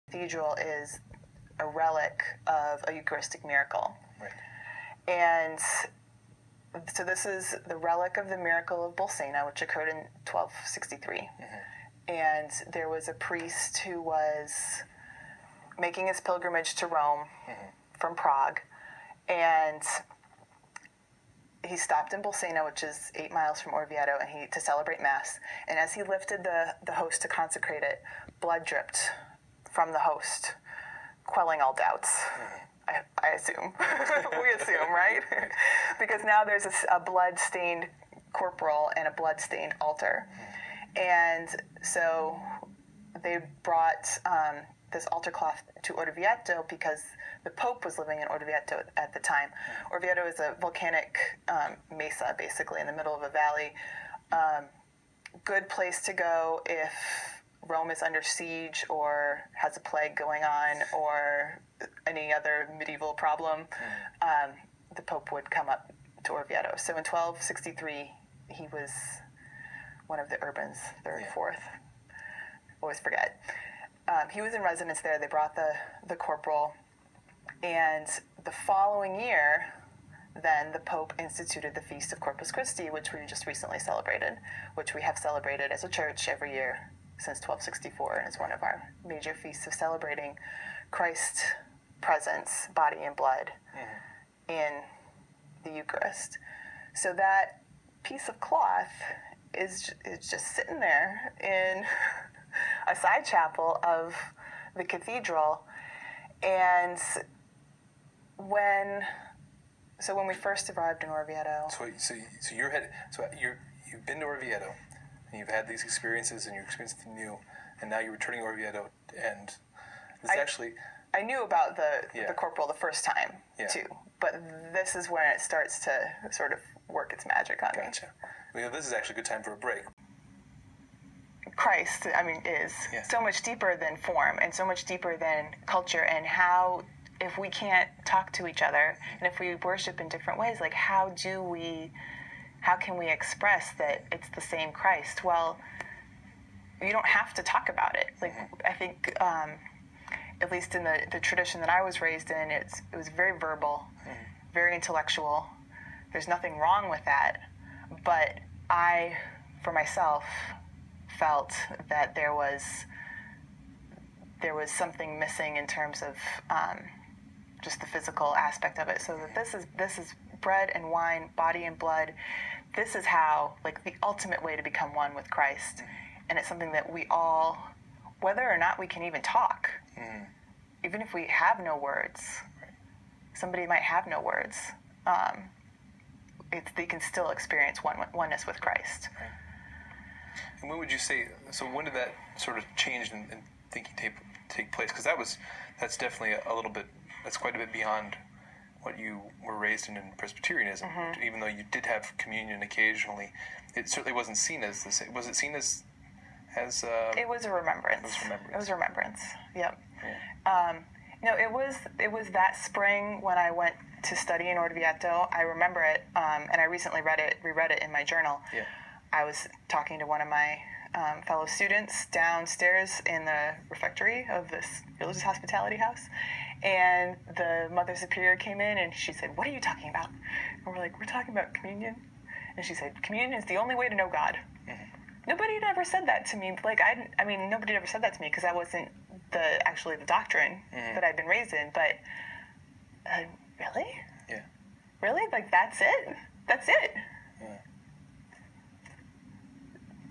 cathedral is a relic of a Eucharistic miracle. Right. And so this is the relic of the miracle of Bolsena, which occurred in 1263. Mm-hmm. And there was a priest who was making his pilgrimage to Rome from Prague. And he stopped in Bolsena, which is 8 miles from Oviedo, and to celebrate Mass. And as he lifted the host to consecrate it, blood dripped from the host, quelling all doubts. I assume. We assume, right? Because now there's a blood-stained corporal and a blood-stained altar. And so they brought this altar cloth to Orvieto because the Pope was living in Orvieto at the time. Orvieto is a volcanic mesa, basically, in the middle of a valley. Good place to go if Rome is under siege or has a plague going on or any other medieval problem. The Pope would come up to Orvieto. So in 1263, he was one of the urbans, third, fourth. Always forget. He was in residence there. They brought the corporal. And the following year, then the Pope instituted the Feast of Corpus Christi, which we just recently celebrated, which we have celebrated as a church every year since 1264, and it's one of our major feasts of celebrating Christ's presence, body and blood, in the Eucharist. So that piece of cloth is just sitting there in a side chapel of the cathedral. And when we first arrived in Orvieto... You've been to Orvieto, and you've had these experiences, and you're experiencing new, and now you're returning to Orvieto, and I knew about the corporal the first time, too, but this is when it starts to sort of work its magic on me. Gotcha. Well, this is actually a good time for a break. Christ, is so much deeper than form and so much deeper than culture, and how, if we can't talk to each other, and if we worship in different ways, like how can we express that it's the same Christ? Well, you don't have to talk about it. Like, I think, at least in the tradition that I was raised in, it was very verbal, very intellectual. There's nothing wrong with that. But I, for myself, felt that there was something missing in terms of just the physical aspect of it. So that this is bread and wine, body and blood. This is how, like, the ultimate way to become one with Christ. And it's something that we all, whether or not we can even talk, even if we have no words, somebody might have no words, they can still experience oneness with Christ. Right. And when would you say, so when did that sort of change in thinking take place? Because that's definitely a little bit, that's quite a bit beyond what you were raised in Presbyterianism. Even though you did have communion occasionally, it certainly wasn't seen as the same. Was it seen as it was a remembrance. It was a remembrance. Yep. It was that spring when I went to study in Orvieto. I remember it, and I recently reread it in my journal. Yeah. I was talking to one of my fellow students downstairs in the refectory of this religious hospitality house, and the Mother Superior came in and she said, "What are you talking about?" And we're like, "We're talking about communion." And she said, "Communion is the only way to know God." Nobody had ever said that to me. Like, nobody had ever said that to me because that wasn't the doctrine that I'd been raised in. But really? Yeah. Really? Like, that's it? That's it? Yeah.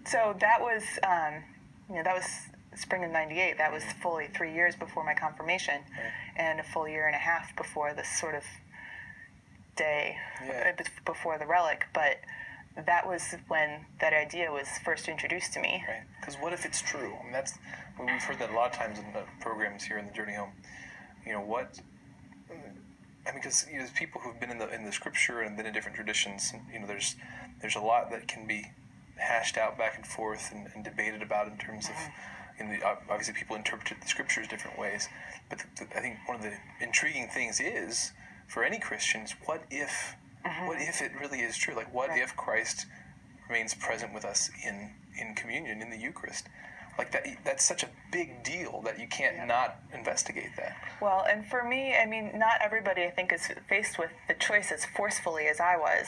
So that was, that was spring of '98. That was fully 3 years before my confirmation, and a full year and a half before this sort of day, before the relic. But that was when that idea was first introduced to me. Right. Because what if it's true? I mean, we've heard that a lot of times in the programs here in the Journey Home. Because there's people who've been in the Scripture and been in different traditions. And, there's a lot that can be hashed out back and forth and debated about in terms of, obviously people interpret the Scriptures different ways. But I think one of the intriguing things is, for any Christians, what if it really is true? Like, what if Christ remains present with us in communion, in the Eucharist? Like that's such a big deal that you can't not investigate that. Well, and for me, I mean, not everybody, I think, is faced with the choice as forcefully as I was.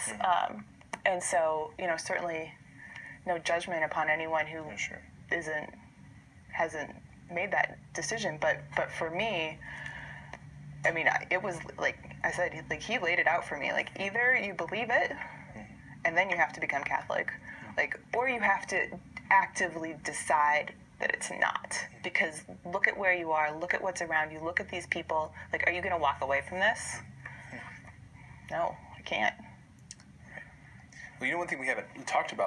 And so, you know, certainly no judgment upon anyone who hasn't made that decision. But for me, I mean, it was like I said, like he laid it out for me. Like either you believe it, and then you have to become Catholic, like, or you have to actively decide that it's not. Because look at where you are, look at what's around you, look at these people. Like, are you going to walk away from this? No, I can't. Well, you know, one thing we haven't talked about